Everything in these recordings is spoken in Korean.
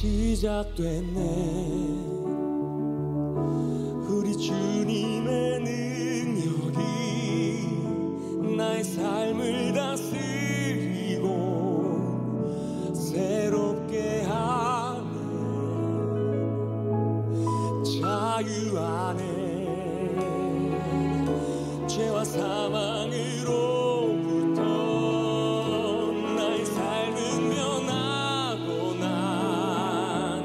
시작됐네. 우리 주님의 능력이 나의 삶을 다스리고 새롭게 하네. 자유 안에 죄와 사망으로부터 나의 삶은 변하고 난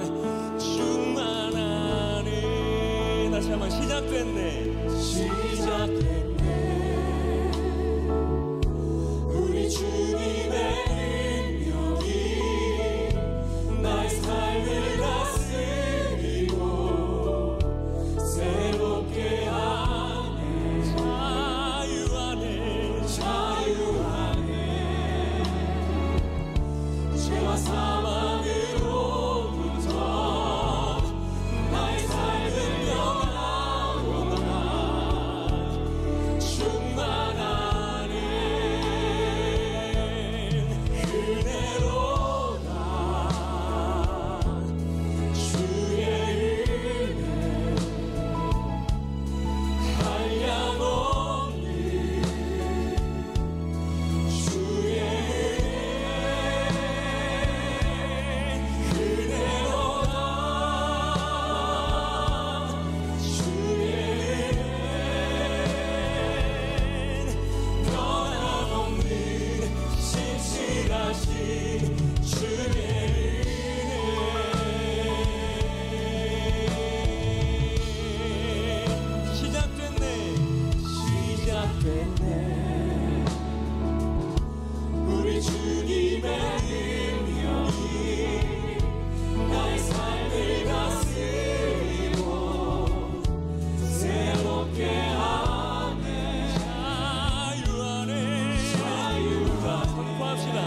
충만하네. 다시 한번 시작됐네. 시작됐네. 우리 주님의 능력이 나의 삶을 다스리고 새롭게 하네. 자유 안에 자유 안에 죄와 사망으로부터 나의 삶을 변하고 난 충만하네. 은혜로다 주의 은혜 한량없는 주의 은혜로다 주의 변함없는 신실하신 주의 은혜. 시작됐네. 시작됐네. 우리 주님의 능력이 나의 삶을 다스리고 새롭게 하네. 자유 안에 자유가 선포합시다.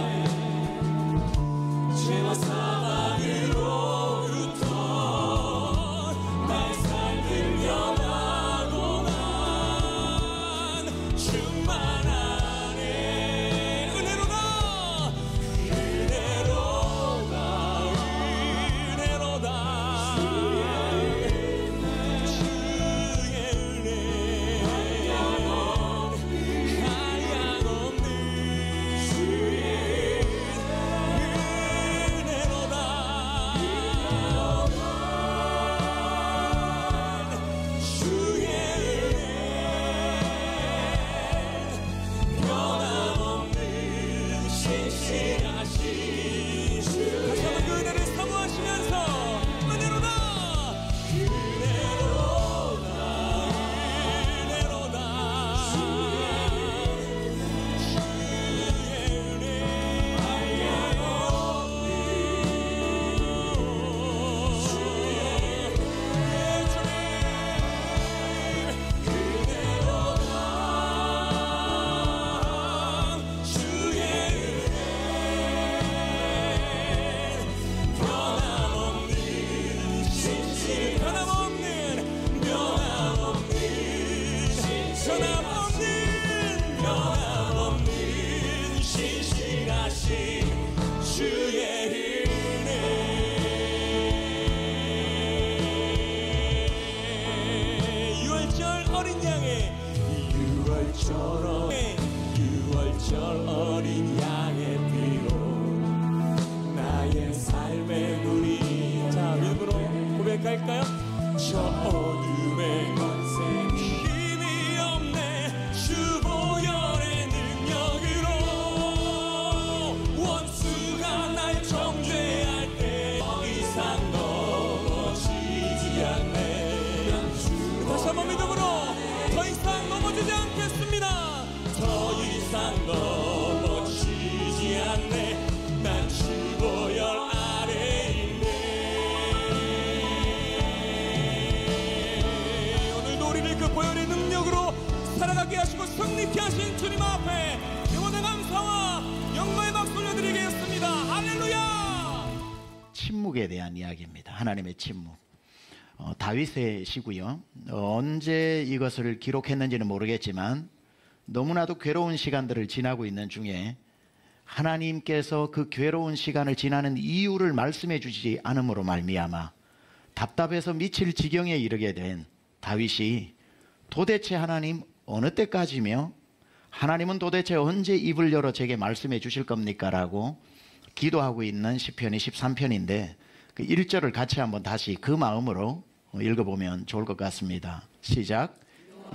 죄와 사망으로부터 나의 삶을 변하고 난 충만하네. 은혜로다 은혜로다 은혜로다 주의 은혜 한량없는 주의 은혜로다 주의 은혜 변함없는 신실하신 주. 다시 한번 그 은혜를 사모하시면서 은혜로다 은혜로다 은혜로다 주의 은혜 한량없는 주의 은혜로다 주의 변함없는 신실 변함없는 변함없는 변함없는 신실하신 주의 은혜. 6월절 어린 양의 6월절 어린 양의 피로 나의 삶의 눈이. 자, 믿음으로 고백할까요? 저 어둠의 권세 힘이 없네. 주 보혈의 능력으로 원수가 날 정죄할 때 더 이상 넘어지지 않네. 다시 한번 믿음으로 더 이상 넘어지지 않겠습니다. 더 이상 넘어지지 않네. 난 주 보혈 아래 있네. 오늘도 우리를 그 보혈의 능력으로 살아가게 하시고 승리케 하신 주님 앞에 영원한 감사와 영광의 박수 올려드리겠습니다. 할렐루야. 침묵에 대한 이야기입니다. 하나님의 침묵. 다윗의 시고요. 언제 이것을 기록했는지는 모르겠지만 너무나도 괴로운 시간들을 지나고 있는 중에 하나님께서 그 괴로운 시간을 지나는 이유를 말씀해 주시지 않음으로 말미암아 답답해서 미칠 지경에 이르게 된 다윗이 도대체 하나님 어느 때까지며 하나님은 도대체 언제 입을 열어 제게 말씀해 주실 겁니까? 라고 기도하고 있는 시편이 13편인데 그 1절을 같이 한번 다시 그 마음으로 읽어보면 좋을 것 같습니다. 시작.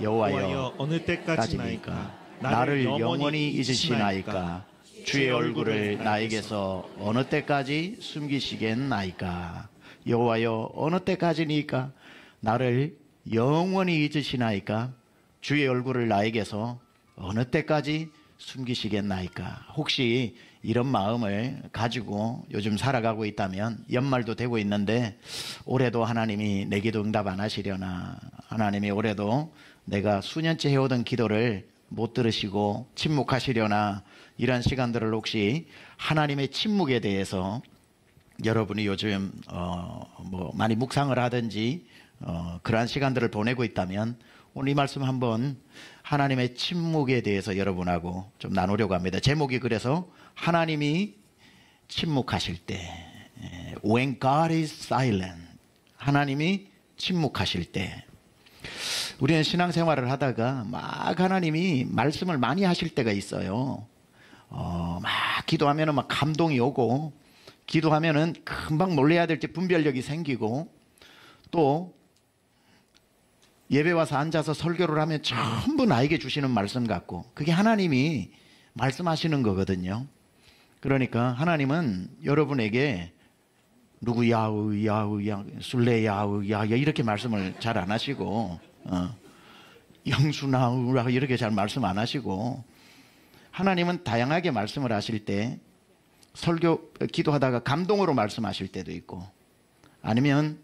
여호와여 어느 때까지나이까 나를 영원히 잊으시나이까 주의 얼굴을 나에게서 어느 때까지 숨기시겠나이까. 여호와여 어느 때까지니까 나를 영원히 잊으시나이까 주의 얼굴을 나에게서 어느 때까지 숨기시겠나이까. 혹시 이런 마음을 가지고 요즘 살아가고 있다면 연말도 되고 있는데 올해도 하나님이 내 기도 응답 안 하시려나, 하나님이 올해도 내가 수년째 해오던 기도를 못 들으시고 침묵하시려나, 이런 시간들을 혹시 하나님의 침묵에 대해서 여러분이 요즘 많이 묵상을 하든지 그러한 시간들을 보내고 있다면 오늘 이 말씀 한번 하나님의 침묵에 대해서 여러분하고 좀 나누려고 합니다. 제목이 그래서 하나님이 침묵하실 때, When God is silent, 하나님이 침묵하실 때. 우리는 신앙생활을 하다가 막 하나님이 말씀을 많이 하실 때가 있어요. 막 기도하면은 막 감동이 오고, 기도하면은 금방 놀래야 될지 분별력이 생기고, 또 예배 와서 앉아서 설교를 하면 전부 나에게 주시는 말씀 같고, 그게 하나님이 말씀하시는 거거든요. 그러니까 하나님은 여러분에게 누구야우야우야 술래야우야 이렇게 말씀을 잘 안 하시고, 영수나우라 이렇게 잘 말씀 안 하시고, 하나님은 다양하게 말씀을 하실 때 설교 기도하다가 감동으로 말씀하실 때도 있고, 아니면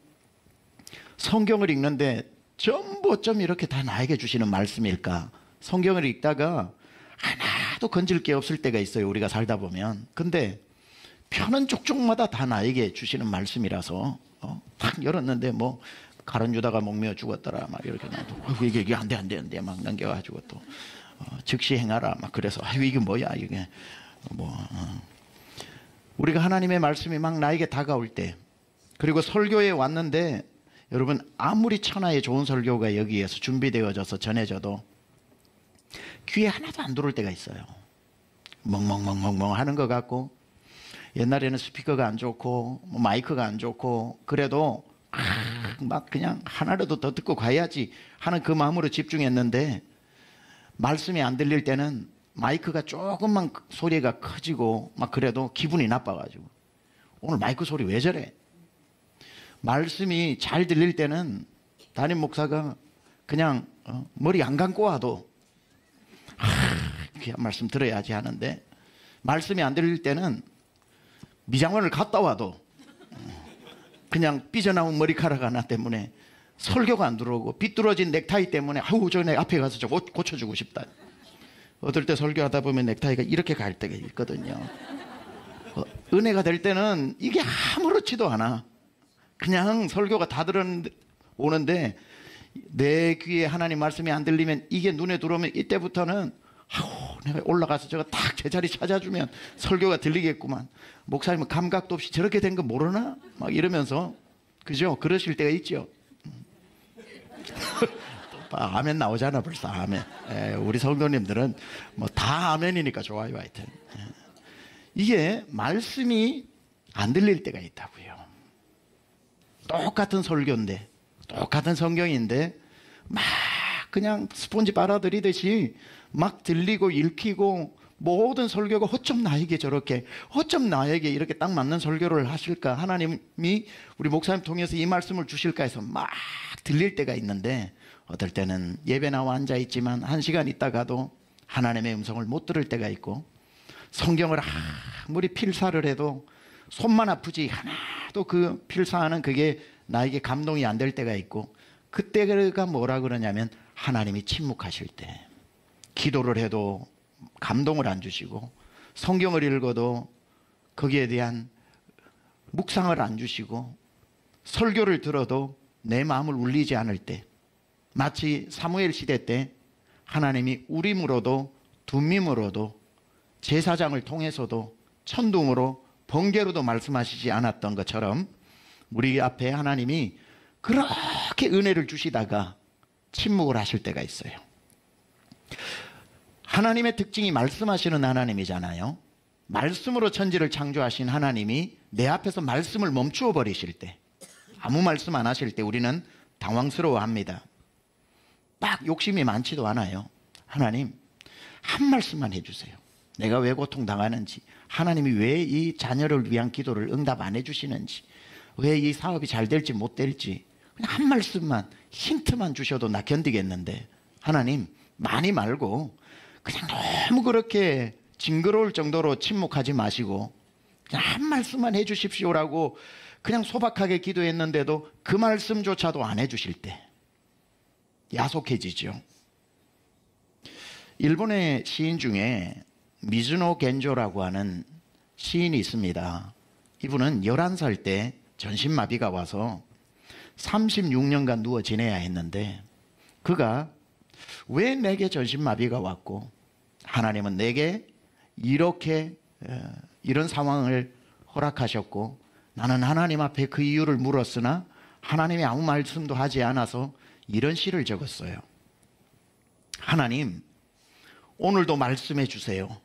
성경을 읽는데 전부 어쩜 이렇게 다 나에게 주시는 말씀일까. 성경을 읽다가 하나도 건질 게 없을 때가 있어요, 우리가 살다 보면. 근데 펴는 족족마다 다 나에게 주시는 말씀이라서 딱 열었는데 뭐 가론 유다가 목매어 죽었더라 막 이렇게 나도 이게 안 돼 막 넘겨가지고 또 즉시 행하라 막 그래서 이게 뭐야 이게 우리가 하나님의 말씀이 막 나에게 다가올 때, 그리고 설교에 왔는데 여러분 아무리 천하의 좋은 설교가 여기에서 준비되어져서 전해져도 귀에 하나도 안 들어올 때가 있어요. 멍멍멍멍멍 하는 것 같고, 옛날에는 스피커가 안 좋고 마이크가 안 좋고 그래도 막 그냥 하나라도 더 듣고 가야지 하는 그 마음으로 집중했는데, 말씀이 안 들릴 때는 마이크가 조금만 소리가 커지고 막 그래도 기분이 나빠가지고 오늘 마이크 소리 왜 저래? 말씀이 잘 들릴 때는 담임 목사가 그냥 머리 안 감고 와도 귀한 말씀 들어야지 하는데, 말씀이 안 들릴 때는 미장원을 갔다 와도 그냥 삐져나온 머리카락 하나 때문에 설교가 안 들어오고, 삐뚤어진 넥타이 때문에 아우 저 내 앞에 가서 저 고쳐주고 싶다. 어떨 때 설교하다 보면 넥타이가 이렇게 갈 때가 있거든요. 은혜가 될 때는 이게 아무렇지도 않아. 그냥 설교가 다 들어오는데 내 귀에 하나님 말씀이 안 들리면, 이게 눈에 들어오면 이때부터는 내가 올라가서 저거 딱 제자리 찾아주면 설교가 들리겠구만. 목사님은 감각도 없이 저렇게 된 거 모르나? 막 이러면서, 그죠? 그러실 때가 있죠. 아멘 나오잖아 벌써. 아멘. 우리 성도님들은 뭐 다 아멘이니까 좋아요. 하여튼 이게 말씀이 안 들릴 때가 있다고요. 똑같은 설교인데, 똑같은 성경인데 막 그냥 스폰지 빨아들이듯이 막 들리고 읽히고, 모든 설교가 어쩜 나에게 저렇게, 어쩜 나에게 이렇게 딱 맞는 설교를 하실까, 하나님이 우리 목사님 통해서 이 말씀을 주실까 해서 막 들릴 때가 있는데, 어떨 때는 예배 나와 앉아있지만 1시간 있다가도 하나님의 음성을 못 들을 때가 있고, 성경을 아무리 필사를 해도 손만 아프지 하나도 그 필사하는 그게 나에게 감동이 안 될 때가 있고, 그때가 뭐라 그러냐면 하나님이 침묵하실 때, 기도를 해도 감동을 안 주시고, 성경을 읽어도 거기에 대한 묵상을 안 주시고, 설교를 들어도 내 마음을 울리지 않을 때, 마치 사무엘 시대 때 하나님이 우림으로도 둠밈으로도 제사장을 통해서도 천둥으로 번개로도 말씀하시지 않았던 것처럼 우리 앞에 하나님이 그렇게 은혜를 주시다가 침묵을 하실 때가 있어요. 하나님의 특징이 말씀하시는 하나님이잖아요. 말씀으로 천지를 창조하신 하나님이 내 앞에서 말씀을 멈추어 버리실 때, 아무 말씀 안 하실 때 우리는 당황스러워합니다. 막 욕심이 많지도 않아요. 하나님, 한 말씀만 해주세요. 내가 왜 고통당하는지, 하나님이 왜 이 자녀를 위한 기도를 응답 안 해주시는지, 왜 이 사업이 잘 될지 못 될지 그냥 한 말씀만, 힌트만 주셔도 나 견디겠는데, 하나님 많이 말고 그냥 너무 그렇게 징그러울 정도로 침묵하지 마시고 그냥 한 말씀만 해주십시오라고 그냥 소박하게 기도했는데도 그 말씀조차도 안 해주실 때 야속해지죠. 일본의 시인 중에 미즈노 겐조라고 하는 시인이 있습니다. 이분은 11살 때 전신마비가 와서 36년간 누워 지내야 했는데, 그가 왜 내게 전신마비가 왔고 하나님은 내게 이렇게 이런 상황을 허락하셨고 나는 하나님 앞에 그 이유를 물었으나 하나님이 아무 말씀도 하지 않아서 이런 시를 적었어요. 하나님, 오늘도 말씀해 주세요.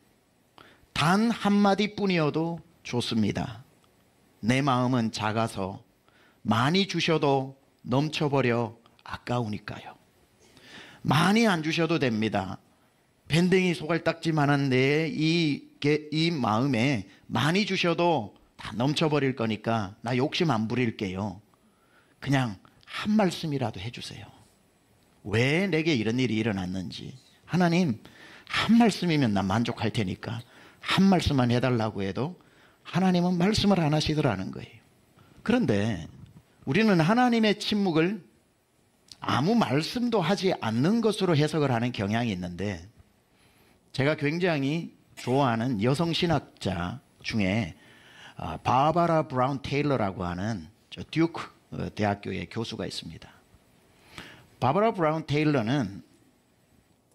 단 한마디뿐이어도 좋습니다. 내 마음은 작아서 많이 주셔도 넘쳐버려 아까우니까요. 많이 안 주셔도 됩니다. 밴댕이 소갈딱지만한 내 이 마음에 많이 주셔도 다 넘쳐버릴 거니까 나 욕심 안 부릴게요. 그냥 한 말씀이라도 해주세요. 왜 내게 이런 일이 일어났는지. 하나님, 한 말씀이면 난 만족할 테니까 한 말씀만 해달라고 해도 하나님은 말씀을 안 하시더라는 거예요. 그런데 우리는 하나님의 침묵을 아무 말씀도 하지 않는 것으로 해석을 하는 경향이 있는데, 제가 굉장히 좋아하는 여성 신학자 중에 바바라 브라운 테일러라고 하는 듀크 대학교의 교수가 있습니다. 바바라 브라운 테일러는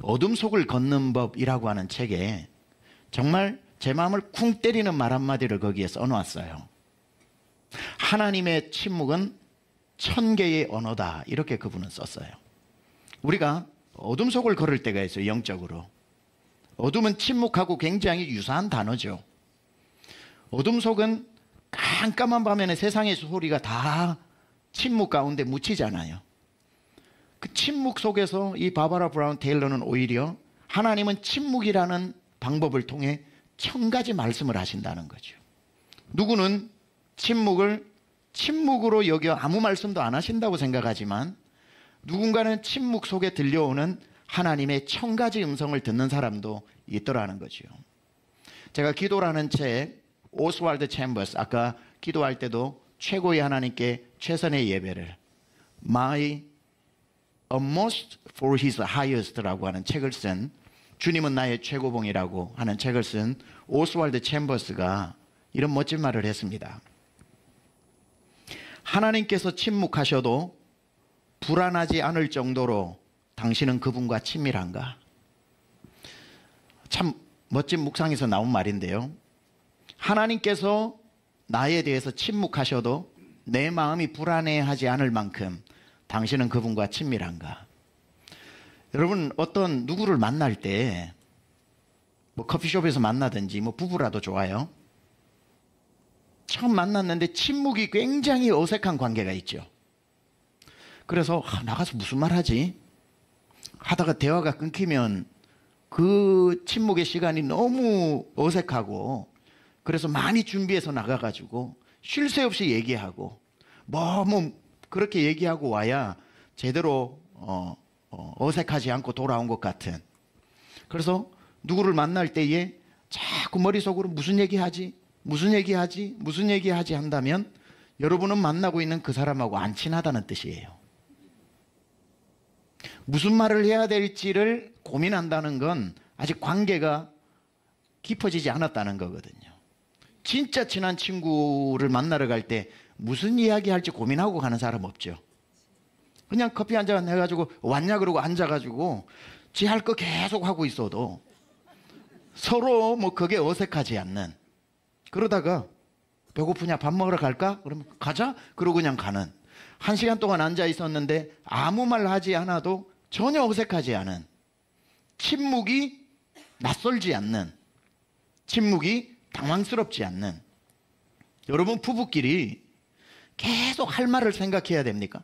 어둠 속을 걷는 법이라고 하는 책에 정말 제 마음을 쿵 때리는 말 한마디를 거기에 써놓았어요. 하나님의 침묵은 1000개의 언어다, 이렇게 그분은 썼어요. 우리가 어둠 속을 걸을 때가 있어요. 영적으로 어둠은 침묵하고 굉장히 유사한 단어죠. 어둠 속은 깜깜한 밤에는 세상의 소리가 다 침묵 가운데 묻히잖아요. 그 침묵 속에서 이 바바라 브라운 테일러는 오히려 하나님은 침묵이라는 방법을 통해 1000가지 말씀을 하신다는 거죠. 누구는 침묵을 침묵으로 여겨 아무 말씀도 안 하신다고 생각하지만, 누군가는 침묵 속에 들려오는 하나님의 1000가지 음성을 듣는 사람도 있더라는 거죠. 제가 기도라는 책, 오스왈드 챔버스, 아까 기도할 때도 최고의 하나님께 최선의 예배를, My Utmost for His Highest라고 하는 책을 쓴, 주님은 나의 최고봉이라고 하는 책을 쓴 오스왈드 챔버스가 이런 멋진 말을 했습니다. 하나님께서 침묵하셔도 불안하지 않을 정도로 당신은 그분과 친밀한가? 참 멋진 묵상에서 나온 말인데요. 하나님께서 나에 대해서 침묵하셔도 내 마음이 불안해하지 않을 만큼 당신은 그분과 친밀한가? 여러분, 어떤 누구를 만날 때 뭐 커피숍에서 만나든지 뭐 부부라도 좋아요. 처음 만났는데 침묵이 굉장히 어색한 관계가 있죠. 그래서 나가서 무슨 말 하지? 하다가 대화가 끊기면 그 침묵의 시간이 너무 어색하고, 그래서 많이 준비해서 나가가지고 쉴 새 없이 얘기하고 뭐 그렇게 얘기하고 와야 제대로 어색하지 않고 돌아온 것 같은. 그래서 누구를 만날 때에 자꾸 머릿속으로 무슨 얘기하지 한다면 여러분은 만나고 있는 그 사람하고 안 친하다는 뜻이에요. 무슨 말을 해야 될지를 고민한다는 건 아직 관계가 깊어지지 않았다는 거거든요. 진짜 친한 친구를 만나러 갈 때 무슨 이야기 할지 고민하고 가는 사람 없죠. 그냥 커피 한잔 해가지고 왔냐 그러고 앉아가지고 지 할 거 계속 하고 있어도 서로 뭐 그게 어색하지 않는, 그러다가 배고프냐 밥 먹으러 갈까? 그러면 가자. 그러고 그냥 가는, 1시간 동안 앉아 있었는데 아무 말 하지 않아도 전혀 어색하지 않은, 침묵이 낯설지 않는, 침묵이 당황스럽지 않는. 여러분, 부부끼리 계속 할 말을 생각해야 됩니까?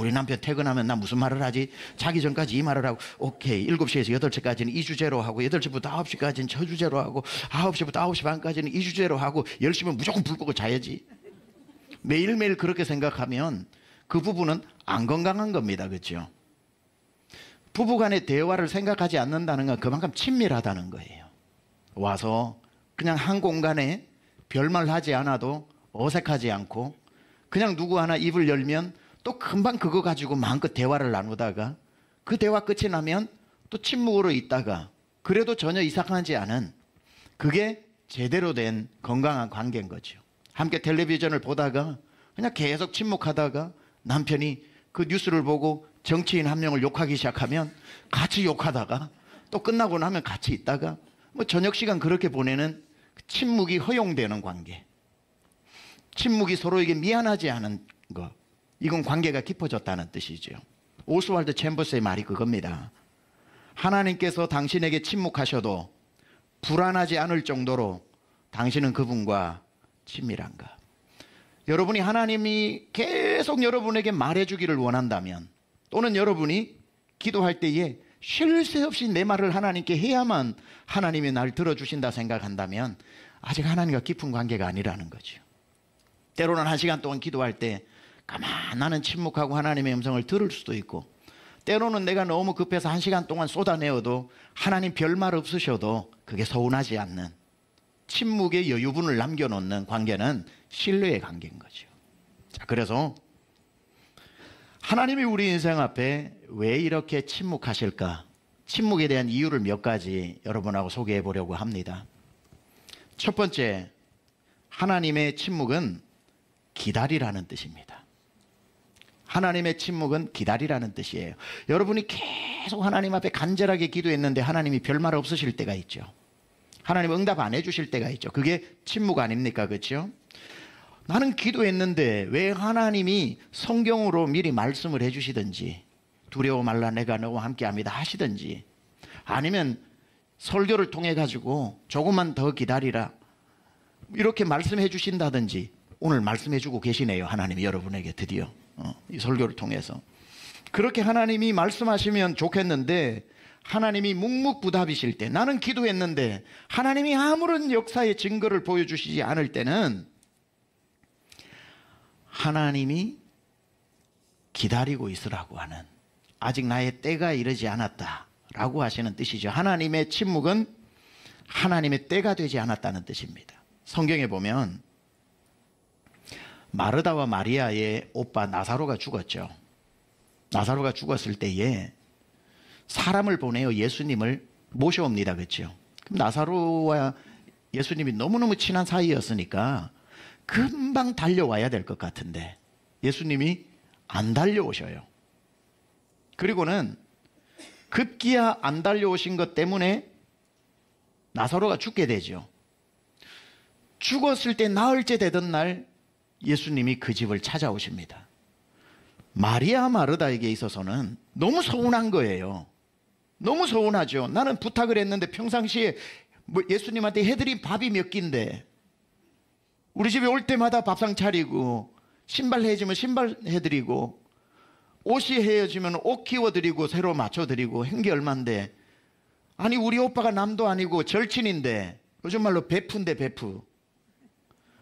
우리 남편 퇴근하면 나 무슨 말을 하지? 자기 전까지 이 말을 하고, 오케이, 7시에서 8시까지는 이 주제로 하고, 8시부터 9시까지는 저 주제로 하고, 9시부터 9시 반까지는 이 주제로 하고, 10시면 무조건 불 끄고 자야지. 매일매일 그렇게 생각하면 그 부부는 안 건강한 겁니다. 그렇죠? 부부간의 대화를 생각하지 않는다는 건 그만큼 친밀하다는 거예요. 와서 그냥 한 공간에 별말 하지 않아도 어색하지 않고, 그냥 누구 하나 입을 열면 또 금방 그거 가지고 마음껏 대화를 나누다가, 그 대화 끝이 나면 또 침묵으로 있다가, 그래도 전혀 이상하지 않은, 그게 제대로 된 건강한 관계인 거죠. 함께 텔레비전을 보다가 그냥 계속 침묵하다가 남편이 그 뉴스를 보고 정치인 한 명을 욕하기 시작하면 같이 욕하다가, 또 끝나고 나면 같이 있다가, 뭐 저녁 시간 그렇게 보내는 침묵이 허용되는 관계, 침묵이 서로에게 미안하지 않은 것, 이건 관계가 깊어졌다는 뜻이죠. 오스왈드 챔버스의 말이 그겁니다. 하나님께서 당신에게 침묵하셔도 불안하지 않을 정도로 당신은 그분과 친밀한가? 여러분이 하나님이 계속 여러분에게 말해주기를 원한다면, 또는 여러분이 기도할 때에 쉴 새 없이 내 말을 하나님께 해야만 하나님이 날 들어주신다 생각한다면 아직 하나님과 깊은 관계가 아니라는 거죠. 때로는 1시간 동안 기도할 때 가만 나는 침묵하고 하나님의 음성을 들을 수도 있고, 때로는 내가 너무 급해서 1시간 동안 쏟아내어도 하나님 별말 없으셔도 그게 서운하지 않는, 침묵의 여유분을 남겨놓는 관계는 신뢰의 관계인 거죠. 자, 그래서 하나님이 우리 인생 앞에 왜 이렇게 침묵하실까? 침묵에 대한 이유를 몇 가지 여러분하고 소개해 보려고 합니다. 첫 번째, 하나님의 침묵은 기다리라는 뜻입니다. 하나님의 침묵은 기다리라는 뜻이에요. 여러분이 계속 하나님 앞에 간절하게 기도했는데 하나님이 별말 없으실 때가 있죠. 하나님 응답 안 해주실 때가 있죠. 그게 침묵 아닙니까? 그렇죠? 나는 기도했는데 왜 하나님이 성경으로 미리 말씀을 해주시든지, 두려워 말라 내가 너와 함께합니다 하시든지, 아니면 설교를 통해 가지고 조금만 더 기다리라 이렇게 말씀해 주신다든지, 오늘 말씀해 주고 계시네요. 하나님이 여러분에게 드디어 이 설교를 통해서 그렇게 하나님이 말씀하시면 좋겠는데, 하나님이 묵묵부답이실 때, 나는 기도했는데 하나님이 아무런 역사의 증거를 보여주시지 않을 때는 하나님이 기다리고 있으라고 하는, 아직 나의 때가 이르지 않았다라고 하시는 뜻이죠. 하나님의 침묵은 하나님의 때가 되지 않았다는 뜻입니다. 성경에 보면 마르다와 마리아의 오빠 나사로가 죽었죠. 나사로가 죽었을 때에 사람을 보내어 예수님을 모셔옵니다. 그렇죠? 그럼 나사로와 예수님이 너무너무 친한 사이였으니까 금방 달려와야 될 것 같은데 예수님이 안 달려오셔요. 그리고는 급기야 안 달려오신 것 때문에 나사로가 죽게 되죠. 죽었을 때 나흘째 되던 날 예수님이 그 집을 찾아오십니다. 마리아 마르다에게 있어서는 너무 서운한 거예요. 너무 서운하죠. 나는 부탁을 했는데 평상시에 뭐 예수님한테 해드린 밥이 몇 끼인데, 우리 집에 올 때마다 밥상 차리고, 신발 해주면 신발 해드리고, 옷이 헤어지면 옷 키워드리고 새로 맞춰드리고 한 게 얼만데, 아니 우리 오빠가 남도 아니고 절친인데, 요즘 말로 베프인데 베프,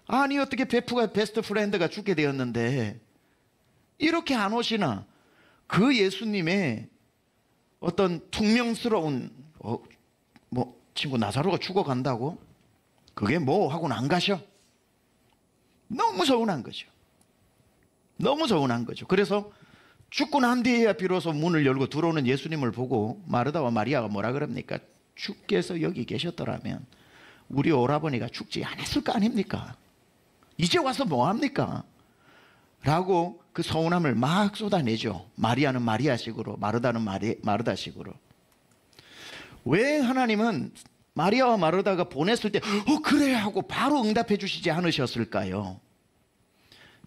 아니 어떻게 베프가 베스트 프렌드가 죽게 되었는데 이렇게 안 오시나? 그 예수님의 어떤 퉁명스러운 뭐 친구 나사로가 죽어간다고? 그게 뭐 하고는 안 가셔? 너무 서운한 거죠. 너무 서운한 거죠. 그래서 죽고 난 뒤에야 비로소 문을 열고 들어오는 예수님을 보고 마르다와 마리아가 뭐라 그럽니까? 주께서 여기 계셨더라면 우리 오라버니가 죽지 않았을 거 아닙니까? 이제 와서 뭐합니까? 라고 그 서운함을 막 쏟아내죠. 마리아는 마리아식으로, 마르다는 마르다식으로. 왜 하나님은 마리아와 마르다가 보냈을 때 그래 하고 바로 응답해 주시지 않으셨을까요?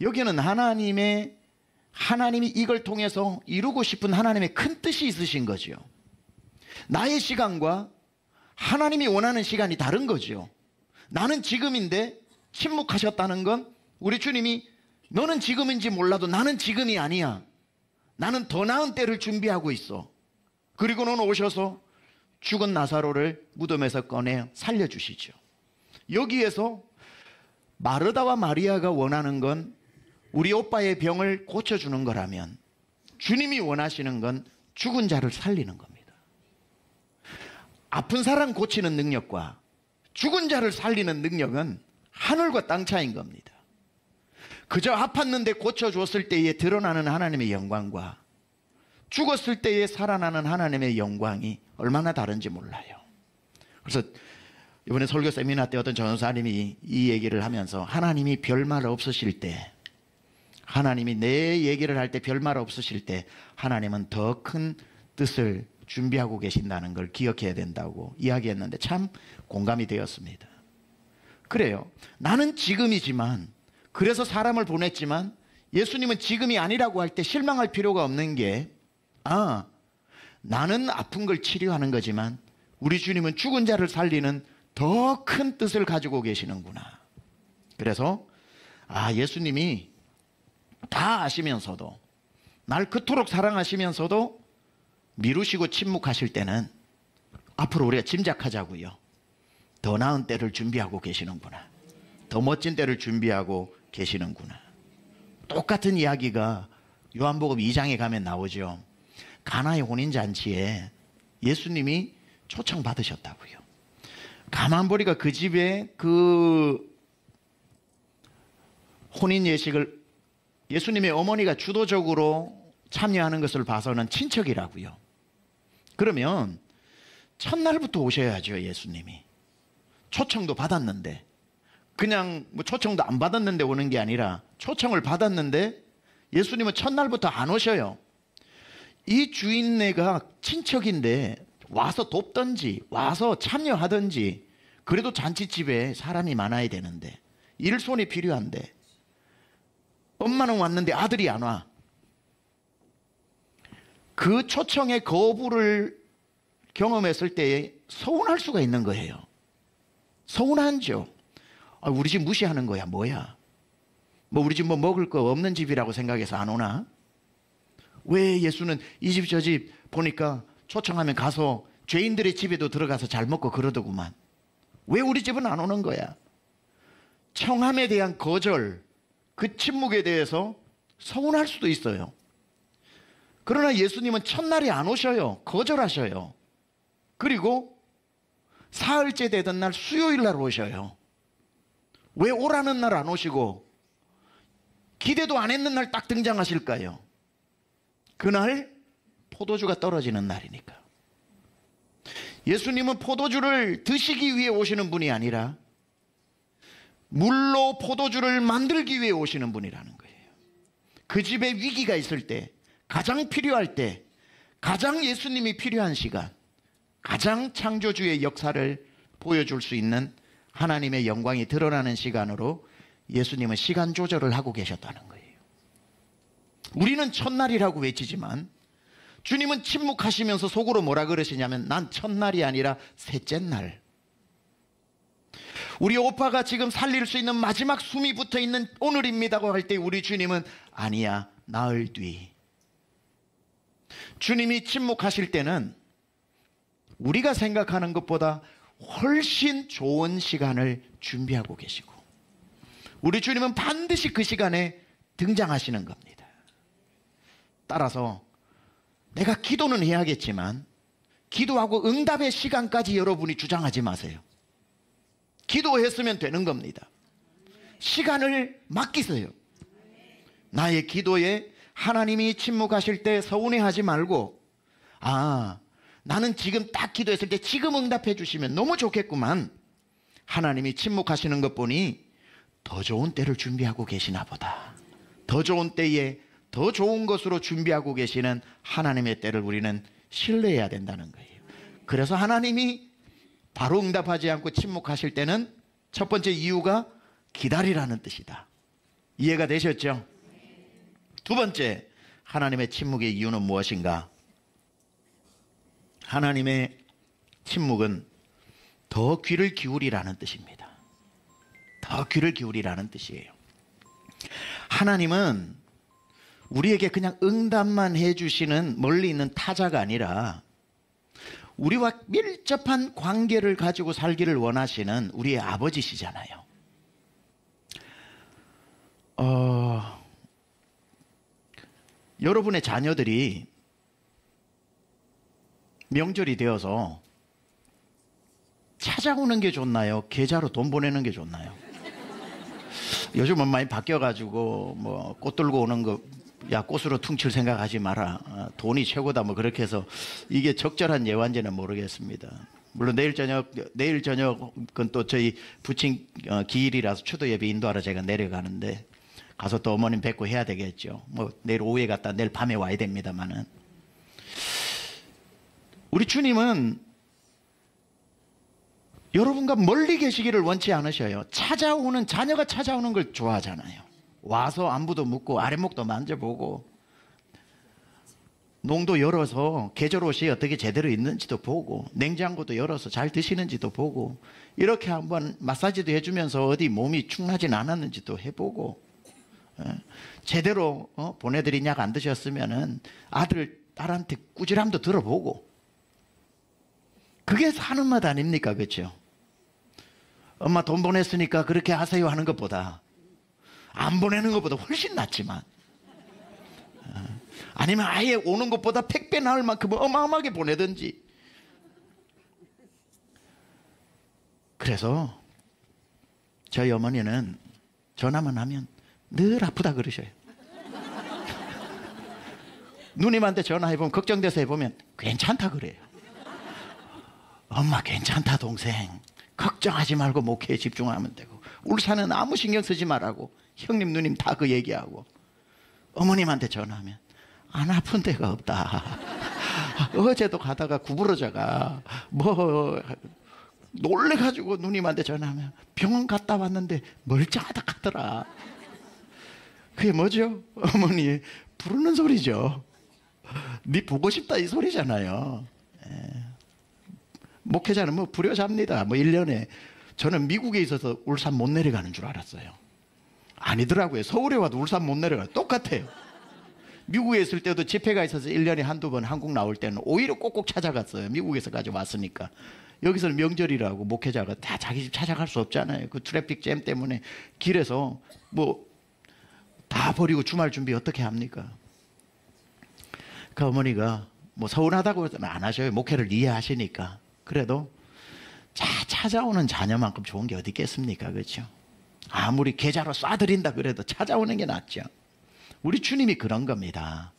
여기는 하나님이 이걸 통해서 이루고 싶은 하나님의 큰 뜻이 있으신 거죠. 나의 시간과 하나님이 원하는 시간이 다른 거죠. 나는 지금인데 침묵하셨다는 건 우리 주님이 너는 지금인지 몰라도 나는 지금이 아니야. 나는 더 나은 때를 준비하고 있어. 그리고 너는 오셔서 죽은 나사로를 무덤에서 꺼내 살려주시죠. 여기에서 마르다와 마리아가 원하는 건 우리 오빠의 병을 고쳐주는 거라면 주님이 원하시는 건 죽은 자를 살리는 겁니다. 아픈 사람 고치는 능력과 죽은 자를 살리는 능력은 하늘과 땅 차이인 겁니다. 그저 아팠는데 고쳐줬을 때에 드러나는 하나님의 영광과 죽었을 때에 살아나는 하나님의 영광이 얼마나 다른지 몰라요. 그래서 이번에 설교 세미나 때 어떤 전도사님이 이 얘기를 하면서 하나님이 별말 없으실 때, 하나님이 내 얘기를 할 때 별말 없으실 때 하나님은 더 큰 뜻을 준비하고 계신다는 걸 기억해야 된다고 이야기했는데 참 공감이 되었습니다. 그래요. 나는 지금이지만, 그래서 사람을 보냈지만 예수님은 지금이 아니라고 할 때 실망할 필요가 없는 게, 나는 아픈 걸 치료하는 거지만 우리 주님은 죽은 자를 살리는 더 큰 뜻을 가지고 계시는구나. 그래서 예수님이 다 아시면서도, 날 그토록 사랑하시면서도 미루시고 침묵하실 때는 앞으로 우리가 짐작하자고요. 더 나은 때를 준비하고 계시는구나. 더 멋진 때를 준비하고 계시는구나. 똑같은 이야기가 요한복음 2장에 가면 나오죠. 가나의 혼인잔치에 예수님이 초청받으셨다고요. 가만보리가 그 집에 그 혼인 예식을 예수님의 어머니가 주도적으로 참여하는 것을 봐서는 친척이라고요. 그러면 첫날부터 오셔야죠. 예수님이 초청도 받았는데, 그냥 초청도 안 받았는데 오는 게 아니라 초청을 받았는데 예수님은 첫날부터 안 오셔요. 이 주인네가 친척인데 와서 돕든지 와서 참여하든지, 그래도 잔치집에 사람이 많아야 되는데, 일손이 필요한데 엄마는 왔는데 아들이 안 와. 그 초청의 거부를 경험했을 때에 서운할 수가 있는 거예요. 서운하죠. 우리 집 무시하는 거야. 뭐야? 우리 집 먹을 거 없는 집이라고 생각해서 안 오나? 왜 예수는 이 집 저 집 보니까 초청하면 가서 죄인들의 집에도 들어가서 잘 먹고 그러더구만. 왜 우리 집은 안 오는 거야? 청함에 대한 거절, 그 침묵에 대해서 서운할 수도 있어요. 그러나 예수님은 첫날에 안 오셔요. 거절하셔요. 그리고 사흘째 되던 날 수요일 날 오셔요. 왜 오라는 날 안 오시고 기대도 안 했는 날 딱 등장하실까요? 그날 포도주가 떨어지는 날이니까. 예수님은 포도주를 드시기 위해 오시는 분이 아니라 물로 포도주를 만들기 위해 오시는 분이라는 거예요. 그 집에 위기가 있을 때, 가장 필요할 때, 가장 예수님이 필요한 시간, 가장 창조주의 역사를 보여줄 수 있는 하나님의 영광이 드러나는 시간으로 예수님은 시간 조절을 하고 계셨다는 거예요. 우리는 첫날이라고 외치지만 주님은 침묵하시면서 속으로 뭐라 그러시냐면, 난 첫날이 아니라 셋째 날, 우리 오빠가 지금 살릴 수 있는 마지막 숨이 붙어있는 오늘입니다고 할 때 우리 주님은 아니야, 나흘 뒤. 주님이 침묵하실 때는 우리가 생각하는 것보다 훨씬 좋은 시간을 준비하고 계시고, 우리 주님은 반드시 그 시간에 등장하시는 겁니다. 따라서 내가 기도는 해야겠지만 기도하고 응답의 시간까지 여러분이 주장하지 마세요. 기도했으면 되는 겁니다. 시간을 맡기세요. 나의 기도에 하나님이 침묵하실 때 서운해하지 말고, 나는 지금 딱 기도했을 때 지금 응답해 주시면 너무 좋겠구만. 하나님이 침묵하시는 것 보니 더 좋은 때를 준비하고 계시나 보다. 더 좋은 때에 더 좋은 것으로 준비하고 계시는 하나님의 때를 우리는 신뢰해야 된다는 거예요. 그래서 하나님이 바로 응답하지 않고 침묵하실 때는 첫 번째 이유가 기다리라는 뜻이다. 이해가 되셨죠? 두 번째, 하나님의 침묵의 이유는 무엇인가? 하나님의 침묵은 더 귀를 기울이라는 뜻입니다. 더 귀를 기울이라는 뜻이에요. 하나님은 우리에게 그냥 응답만 해주시는 멀리 있는 타자가 아니라 우리와 밀접한 관계를 가지고 살기를 원하시는 우리의 아버지시잖아요. 여러분의 자녀들이 명절이 되어서 찾아오는 게 좋나요? 계좌로 돈 보내는 게 좋나요? 요즘은 많이 바뀌어가지고 뭐 꽃 들고 오는 거, 야 꽃으로 퉁칠 생각하지 마라, 돈이 최고다, 뭐 그렇게 해서 이게 적절한 예완제는 모르겠습니다. 물론 내일 저녁은 또 저희 부친 기일이라서 추도 예배 인도하러 제가 내려가는데 가서 또 어머님 뵙고 해야 되겠죠. 뭐 내일 오후에 갔다 내일 밤에 와야 됩니다만은, 우리 주님은 여러분과 멀리 계시기를 원치 않으셔요. 자녀가 찾아오는 걸 좋아하잖아요. 와서 안부도 묻고 아랫목도 만져보고 농도 열어서 계절옷이 어떻게 제대로 있는지도 보고 냉장고도 열어서 잘 드시는지도 보고 이렇게 한번 마사지도 해주면서 어디 몸이 축나진 않았는지도 해보고, 제대로 보내드린 약 안 드셨으면은 아들, 딸한테 꾸지람도 들어보고, 그게 사는 맛 아닙니까? 그렇죠? 엄마 돈 보냈으니까 그렇게 하세요 하는 것보다, 안 보내는 것보다 훨씬 낫지만, 아니면 아예 오는 것보다 100배 나을 만큼 어마어마하게 보내든지. 그래서 저희 어머니는 전화만 하면 늘 아프다 그러셔요. 누님한테 전화해보면, 걱정돼서 해보면 괜찮다 그래요. 엄마 괜찮다 동생, 걱정하지 말고 목회에 집중하면 되고, 울산은 아무 신경 쓰지 말라고 형님 누님 다 그 얘기하고, 어머님한테 전화하면 안 아픈 데가 없다. 어제도 가다가 구부러져가 뭐 놀래가지고 누님한테 전화하면 병원 갔다 왔는데 멀쩡하다 하더라. 그게 뭐죠? 어머니 부르는 소리죠. 네 보고 싶다 이 소리잖아요. 목회자는 뭐 부려잡니다. 뭐 1년에, 저는 미국에 있어서 울산 못 내려가는 줄 알았어요. 아니더라고요. 서울에 와도 울산 못 내려가요. 똑같아요. 미국에 있을 때도 집회가 있어서 1년에 한두 번 한국 나올 때는 오히려 꼭꼭 찾아갔어요. 미국에서까지 왔으니까. 여기서는 명절이라고 목회자가 다 자기 집 찾아갈 수 없잖아요. 그 트래픽 잼 때문에 길에서 뭐 다 버리고 주말 준비 어떻게 합니까? 그 어머니가 뭐 서운하다고 안 하셔요. 목회를 이해하시니까. 그래도 찾아오는 자녀만큼 좋은 게 어디 있겠습니까? 그렇죠? 아무리 계좌로 쏴드린다 그래도 찾아오는 게 낫죠. 우리 주님이 그런 겁니다.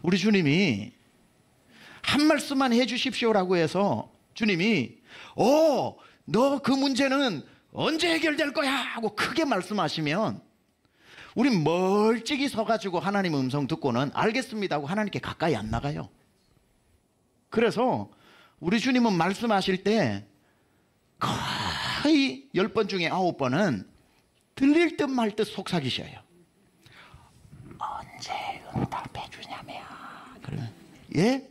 우리 주님이 한 말씀만 해주십시오라고 해서 주님이 너 그 문제는 언제 해결될 거야 하고 크게 말씀하시면 우리 멀찍이 서가지고 하나님 음성 듣고는 알겠습니다 하고 하나님께 가까이 안 나가요. 그래서 우리 주님은 말씀하실 때 거의 10번 중에 9번은 들릴 듯 말 듯 속삭이셔요. 언제 응답해 주냐며. 그러면 예?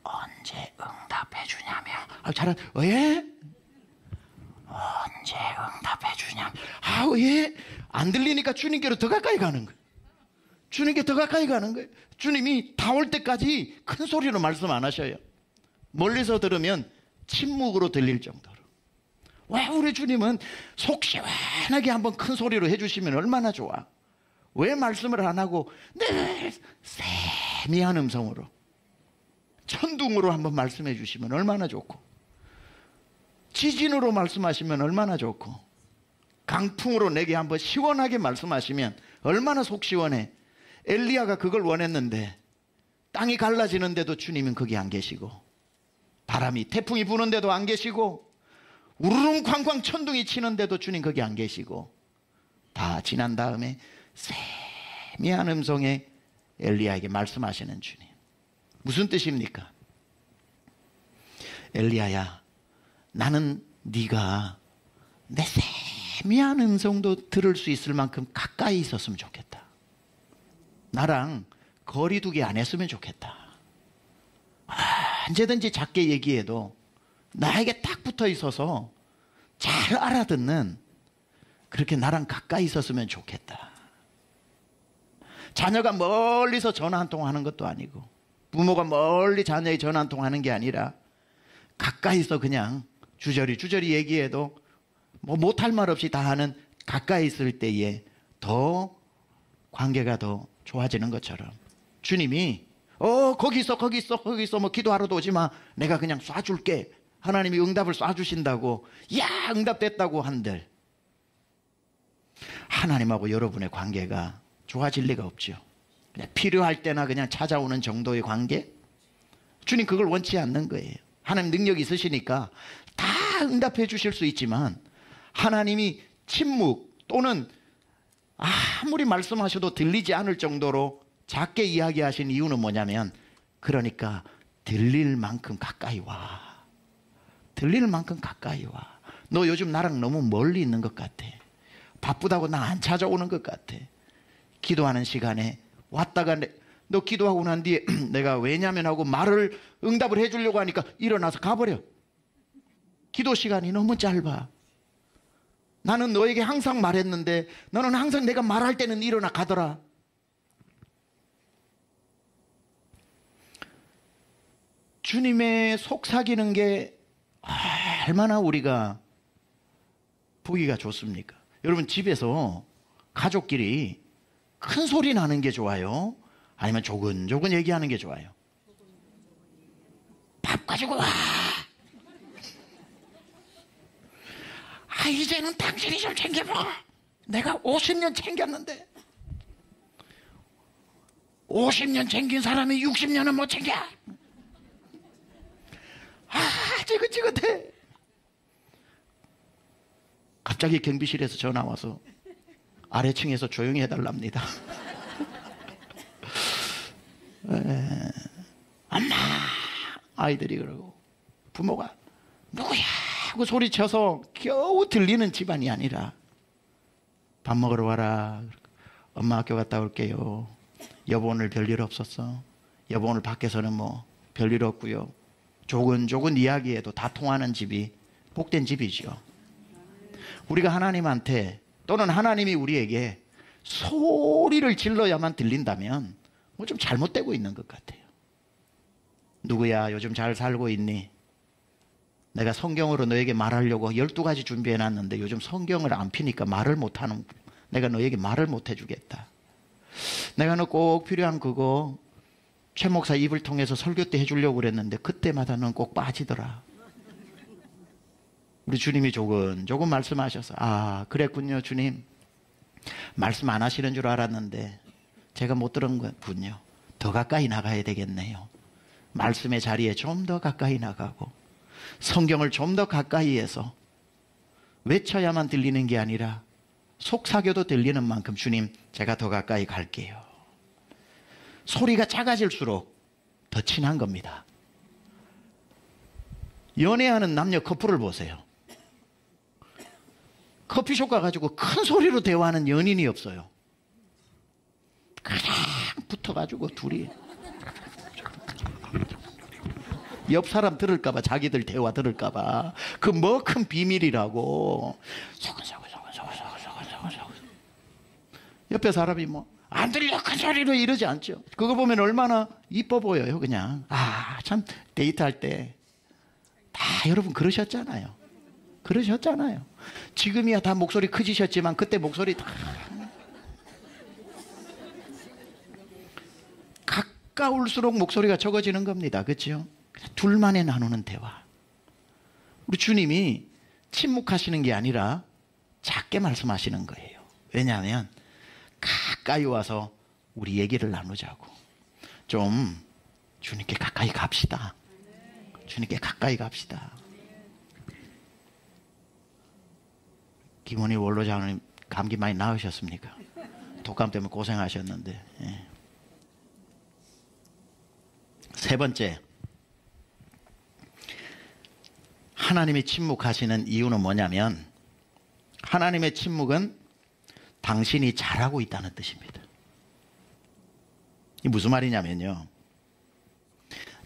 언제 응답해 주냐며. 예? 언제 응답해 주냐며. 예? 안 들리니까 주님께로 더 가까이 가는 거예요. 주님께 더 가까이 가는 거예요. 주님이 다 올 때까지 큰 소리로 말씀 안 하셔요. 멀리서 들으면 침묵으로 들릴 정도로. 왜 우리 주님은 속 시원하게 한번 큰 소리로 해주시면 얼마나 좋아. 왜 말씀을 안 하고 늘 세미한 음성으로 천둥으로 한번 말씀해 주시면 얼마나 좋고, 지진으로 말씀하시면 얼마나 좋고, 강풍으로 내게 한번 시원하게 말씀하시면 얼마나 속 시원해. 엘리야가 그걸 원했는데 땅이 갈라지는데도 주님은 거기 안 계시고, 바람이 태풍이 부는데도 안 계시고, 우르릉 쾅쾅 천둥이 치는데도 주님 거기 안 계시고, 다 지난 다음에 세미한 음성에 엘리야에게 말씀하시는 주님. 무슨 뜻입니까? 엘리야야, 나는 네가 내 세미한 음성도 들을 수 있을 만큼 가까이 있었으면 좋겠다. 나랑 거리두기 안 했으면 좋겠다. 언제든지 작게 얘기해도 나에게 딱 붙어 있어서 잘 알아듣는, 그렇게 나랑 가까이 있었으면 좋겠다. 자녀가 멀리서 전화 한 통 하는 것도 아니고, 부모가 멀리 자녀의 전화 한 통 하는 게 아니라 가까이서 그냥 주저리 얘기해도 뭐 못할 말 없이 다 하는, 가까이 있을 때에 더 관계가 더 좋아지는 것처럼 주님이 거기 있어 뭐 기도하러도 오지 마, 내가 그냥 쏴줄게, 하나님이 응답을 쏴주신다고, 야 응답됐다고 한들 하나님하고 여러분의 관계가 좋아질 리가 없죠. 그냥 필요할 때나 그냥 찾아오는 정도의 관계, 주님 그걸 원치 않는 거예요. 하나님 능력이 있으시니까 다 응답해 주실 수 있지만, 하나님이 침묵 또는 아무리 말씀하셔도 들리지 않을 정도로 작게 이야기하신 이유는 뭐냐면, 그러니까 들릴 만큼 가까이 와. 들릴 만큼 가까이 와. 너 요즘 나랑 너무 멀리 있는 것 같아. 바쁘다고 나 안 찾아오는 것 같아. 기도하는 시간에 왔다가 너 기도하고 난 뒤에 내가 왜냐면 하고 말을 응답을 해주려고 하니까 일어나서 가버려. 기도 시간이 너무 짧아. 나는 너에게 항상 말했는데 너는 항상 내가 말할 때는 일어나 가더라. 주님의 속삭이는 게 얼마나 우리가 보기가 좋습니까? 여러분, 집에서 가족끼리 큰 소리 나는 게 좋아요? 아니면 조근조근 얘기하는 게 좋아요? 밥 가지고 와. 이제는 당신이 좀 챙겨 먹어. 내가 50년 챙겼는데 50년 챙긴 사람이 60년은 못 챙겨. 지긋지긋해. 갑자기 경비실에서 전화 와서 아래층에서 조용히 해달랍니다. 엄마, 아이들이 그러고 부모가 누구야 하고 소리쳐서 겨우 들리는 집안이 아니라, 밥 먹으러 와라, 엄마 학교 갔다 올게요, 여보 오늘 별일 없었어, 여보 오늘 밖에서는 뭐 별일 없고요, 조근조근 이야기해도 다 통하는 집이 복된 집이죠. 우리가 하나님한테 또는 하나님이 우리에게 소리를 질러야만 들린다면 뭐 좀 잘못되고 있는 것 같아요. 누구야 요즘 잘 살고 있니? 내가 성경으로 너에게 말하려고 12가지 준비해놨는데 요즘 성경을 안 피니까 말을 못하는, 내가 너에게 말을 못 해주겠다. 내가 너 꼭 필요한 그거 최 목사 입을 통해서 설교 때 해주려고 그랬는데 그때마다 넌 꼭 빠지더라. 우리 주님이 조금 말씀하셔서, 그랬군요 주님, 말씀 안 하시는 줄 알았는데 제가 못 들은 거군요. 더 가까이 나가야 되겠네요. 말씀의 자리에 좀 더 가까이 나가고 성경을 좀 더 가까이 해서 외쳐야만 들리는 게 아니라 속삭여도 들리는 만큼 주님 제가 더 가까이 갈게요. 소리가 작아질수록 더 친한 겁니다. 연애하는 남녀 커플을 보세요. 커피숍 가가지고 큰 소리로 대화하는 연인이 없어요. 그냥 붙어가지고 둘이 옆 사람 들을까봐, 자기들 대화 들을까봐, 그 뭐 큰 비밀이라고 옆에 사람이 뭐 안 들려 큰 소리로 이러지 않죠. 그거 보면 얼마나 이뻐 보여요. 그냥 참 데이트할 때 다 여러분 그러셨잖아요. 지금이야 다 목소리 커지셨지만 그때 목소리 다 가까울수록 목소리가 적어지는 겁니다. 그렇죠? 둘만에 나누는 대화. 우리 주님이 침묵하시는 게 아니라 작게 말씀하시는 거예요. 왜냐하면 가까이 와서 우리 얘기를 나누자고. 좀 주님께 가까이 갑시다. 주님께 가까이 갑시다. 김원희 원로장님 감기 많이 나으셨습니까? 독감 때문에 고생하셨는데. 예. 세 번째, 하나님이 침묵하시는 이유는 뭐냐면 하나님의 침묵은 당신이 잘하고 있다는 뜻입니다. 이게 무슨 말이냐면요.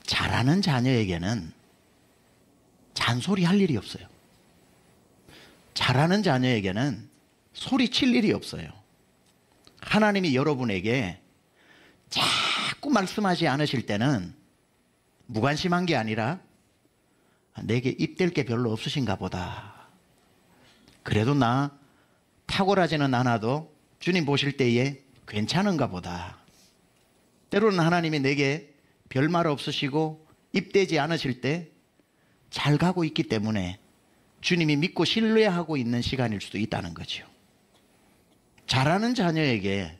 잘하는 자녀에게는 잔소리할 일이 없어요. 잘하는 자녀에게는 소리칠 일이 없어요. 하나님이 여러분에게 자꾸 말씀하지 않으실 때는 무관심한 게 아니라 내게 입댈 게 별로 없으신가 보다. 그래도 나 탁월하지는 않아도 주님 보실 때에 괜찮은가 보다. 때로는 하나님이 내게 별말 없으시고 입대지 않으실 때 잘 가고 있기 때문에 주님이 믿고 신뢰하고 있는 시간일 수도 있다는 거죠. 잘하는 자녀에게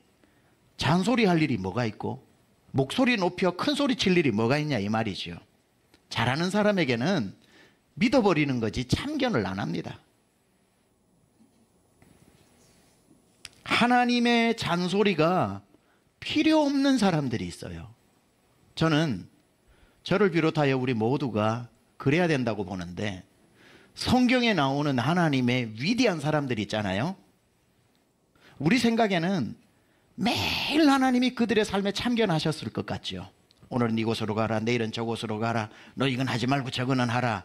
잔소리할 일이 뭐가 있고 목소리 높여 큰 소리 칠 일이 뭐가 있냐 이 말이죠. 잘하는 사람에게는 믿어버리는 거지 참견을 안 합니다. 하나님의 잔소리가 필요 없는 사람들이 있어요. 저는 저를 비롯하여 우리 모두가 그래야 된다고 보는데 성경에 나오는 하나님의 위대한 사람들이 있잖아요. 우리 생각에는 매일 하나님이 그들의 삶에 참견하셨을 것 같죠. 오늘은 이곳으로 가라, 내일은 저곳으로 가라, 너 이건 하지 말고 저거는 하라.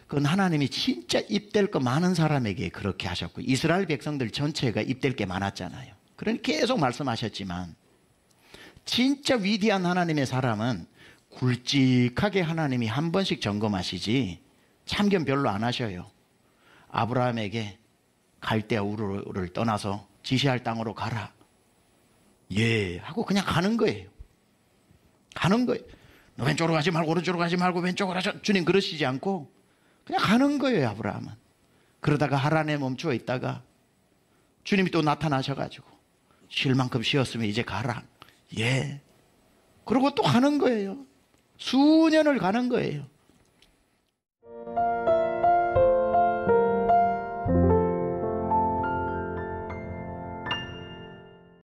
그건 하나님이 진짜 입댈 거 많은 사람에게 그렇게 하셨고 이스라엘 백성들 전체가 입댈 게 많았잖아요. 그러니 계속 말씀하셨지만 진짜 위대한 하나님의 사람은 굵직하게 하나님이 한 번씩 점검하시지 참견 별로 안 하셔요. 아브라함에게 갈대아 우르를 떠나서 지시할 땅으로 가라. 예 하고 그냥 가는 거예요. 가는 거예요. 너 왼쪽으로 가지 말고 오른쪽으로 가지 말고 왼쪽으로 하셔. 주님 그러시지 않고 그냥 가는 거예요. 아브라함은. 그러다가 하란에 멈추어 있다가 주님이 또 나타나셔가지고 쉴 만큼 쉬었으면 이제 가라. 예. 그러고 또 가는 거예요. 수년을 가는 거예요.